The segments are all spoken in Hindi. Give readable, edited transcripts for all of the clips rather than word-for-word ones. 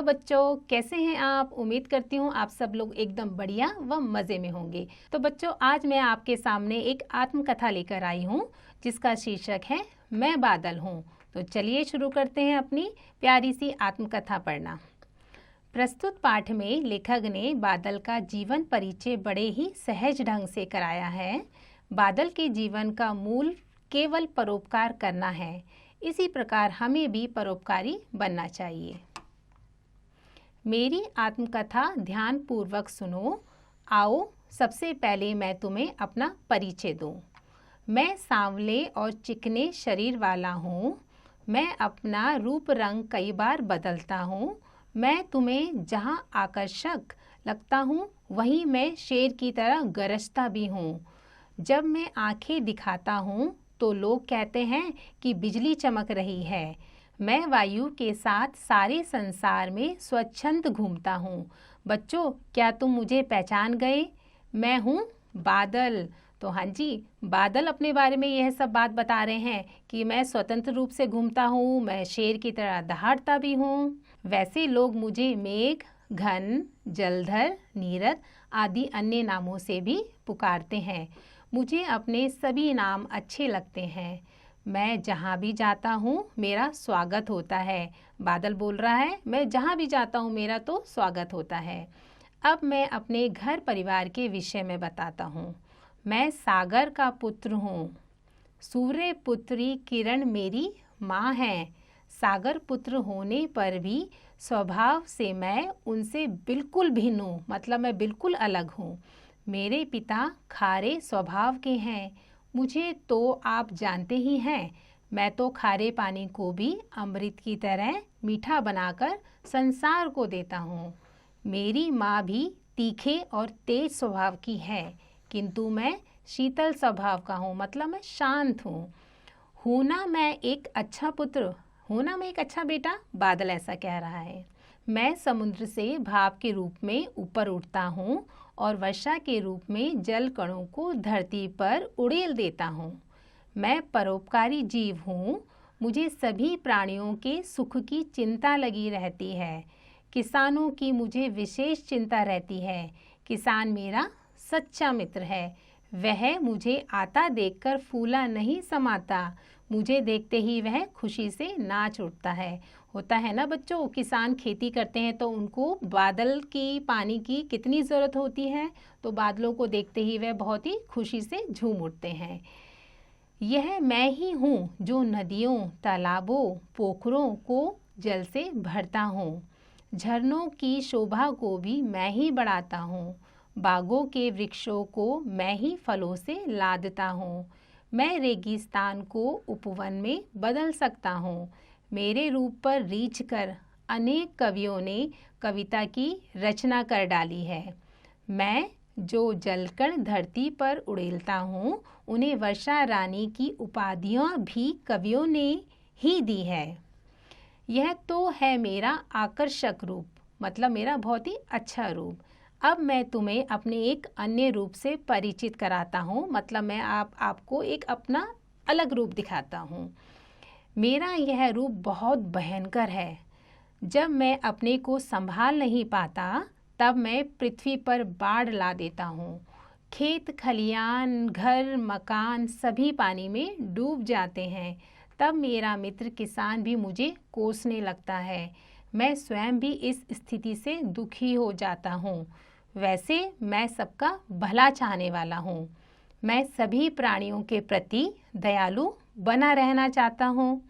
बच्चों, कैसे हैं आप? उम्मीद करती हूँ आप सब लोग एकदम बढ़िया व मज़े में होंगे। तो बच्चों, आज मैं आपके सामने एक आत्मकथा लेकर आई हूँ जिसका शीर्षक है मैं बादल हूँ। तो चलिए शुरू करते हैं अपनी प्यारी सी आत्मकथा पढ़ना। प्रस्तुत पाठ में लेखक ने बादल का जीवन परिचय बड़े ही सहज ढंग से कराया है। बादल के जीवन का मूल केवल परोपकार करना है। इसी प्रकार हमें भी परोपकारी बनना चाहिए। मेरी आत्मकथा ध्यान पूर्वक सुनो। आओ, सबसे पहले मैं तुम्हें अपना परिचय दूं। मैं सांवले और चिकने शरीर वाला हूँ। मैं अपना रूप रंग कई बार बदलता हूँ। मैं तुम्हें जहाँ आकर्षक लगता हूँ वहीं मैं शेर की तरह गरजता भी हूँ। जब मैं आंखें दिखाता हूँ तो लोग कहते हैं कि बिजली चमक रही है। मैं वायु के साथ सारे संसार में स्वच्छंद घूमता हूँ। बच्चों, क्या तुम मुझे पहचान गए? मैं हूँ बादल। तो हाँ जी, बादल अपने बारे में यह सब बात बता रहे हैं कि मैं स्वतंत्र रूप से घूमता हूँ, मैं शेर की तरह दहाड़ता भी हूँ। वैसे लोग मुझे मेघ, घन, जलधर, नीरद आदि अन्य नामों से भी पुकारते हैं। मुझे अपने सभी नाम अच्छे लगते हैं। मैं जहाँ भी जाता हूँ मेरा स्वागत होता है। बादल बोल रहा है, मैं जहाँ भी जाता हूँ मेरा तो स्वागत होता है। अब मैं अपने घर परिवार के विषय में बताता हूँ। मैं सागर का पुत्र हूँ। सूर्य पुत्री किरण मेरी माँ है। सागर पुत्र होने पर भी स्वभाव से मैं उनसे बिल्कुल भिन्न हूँ, मतलब मैं बिल्कुल अलग हूँ। मेरे पिता खारे स्वभाव के हैं। मुझे तो आप जानते ही हैं। मैं तो खारे पानी को भी अमृत की तरह मीठा बनाकर संसार को देता हूँ। मेरी माँ भी तीखे और तेज स्वभाव की है, किंतु मैं शीतल स्वभाव का हूँ, मतलब मैं शांत हूँ। हूँ ना मैं एक अच्छा पुत्र, हूँ ना मैं एक अच्छा बेटा, बादल ऐसा कह रहा है। मैं समुद्र से भाप के रूप में ऊपर उठता हूँ और वर्षा के रूप में जल कणों को धरती पर उड़ेल देता हूँ। मैं परोपकारी जीव हूँ। मुझे सभी प्राणियों के सुख की चिंता लगी रहती है। किसानों की मुझे विशेष चिंता रहती है। किसान मेरा सच्चा मित्र है। वह मुझे आता देखकर फूला नहीं समाता। मुझे देखते ही वह खुशी से नाच उठता है। होता है ना बच्चों, किसान खेती करते हैं तो उनको बादल की पानी की कितनी ज़रूरत होती है, तो बादलों को देखते ही वह बहुत ही खुशी से झूम उठते हैं। यह मैं ही हूँ जो नदियों, तालाबों, पोखरों को जल से भरता हूँ। झरनों की शोभा को भी मैं ही बढ़ाता हूँ। बागों के वृक्षों को मैं ही फलों से लादता हूँ। मैं रेगिस्तान को उपवन में बदल सकता हूँ। मेरे रूप पर रीझ कर अनेक कवियों ने कविता की रचना कर डाली है। मैं जो जलकण धरती पर उड़ेलता हूँ उन्हें वर्षा रानी की उपाधियाँ भी कवियों ने ही दी है। यह तो है मेरा आकर्षक रूप, मतलब मेरा बहुत ही अच्छा रूप। अब मैं तुम्हें अपने एक अन्य रूप से परिचित कराता हूँ, मतलब मैं आपको एक अपना अलग रूप दिखाता हूँ। मेरा यह रूप बहुत भयंकर है। जब मैं अपने को संभाल नहीं पाता तब मैं पृथ्वी पर बाढ़ ला देता हूँ। खेत खलियान, घर, मकान सभी पानी में डूब जाते हैं। तब मेरा मित्र किसान भी मुझे कोसने लगता है। मैं स्वयं भी इस स्थिति से दुखी हो जाता हूँ। वैसे मैं सबका भला चाहने वाला हूँ। मैं सभी प्राणियों के प्रति दयालु बना रहना चाहता हूँ,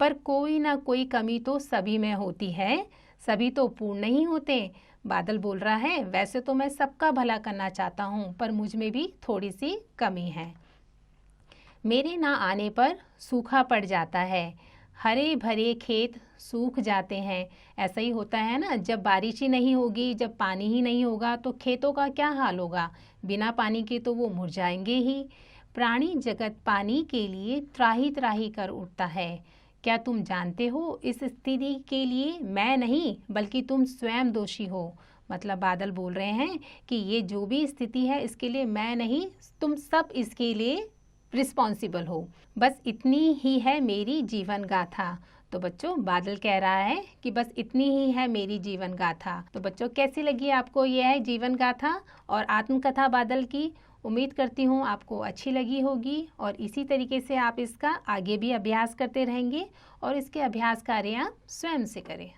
पर कोई ना कोई कमी तो सभी में होती है। सभी तो पूर्ण नहीं होते। बादल बोल रहा है, वैसे तो मैं सबका भला करना चाहता हूँ, पर मुझ में भी थोड़ी सी कमी है। मेरे ना आने पर सूखा पड़ जाता है। हरे भरे खेत सूख जाते हैं। ऐसा ही होता है ना, जब बारिश ही नहीं होगी, जब पानी ही नहीं होगा तो खेतों का क्या हाल होगा। बिना पानी के तो वो मुरझाएंगे ही। प्राणी जगत पानी के लिए त्राही त्राही कर उठता है। क्या तुम जानते हो, इस स्थिति के लिए मैं नहीं बल्कि तुम स्वयं दोषी हो। मतलब बादल बोल रहे हैं कि ये जो भी स्थिति है इसके लिए मैं नहीं, तुम सब इसके लिए रिस्पॉन्सिबल हो। बस इतनी ही है मेरी जीवन गाथा। तो बच्चों बादल कह रहा है कि बस इतनी ही है मेरी जीवन गाथा। तो बच्चों कैसी लगी आपको यह है जीवन गाथा और आत्मकथा बादल की? उम्मीद करती हूँ आपको अच्छी लगी होगी और इसी तरीके से आप इसका आगे भी अभ्यास करते रहेंगे और इसके अभ्यास कार्य आप स्वयं से करें।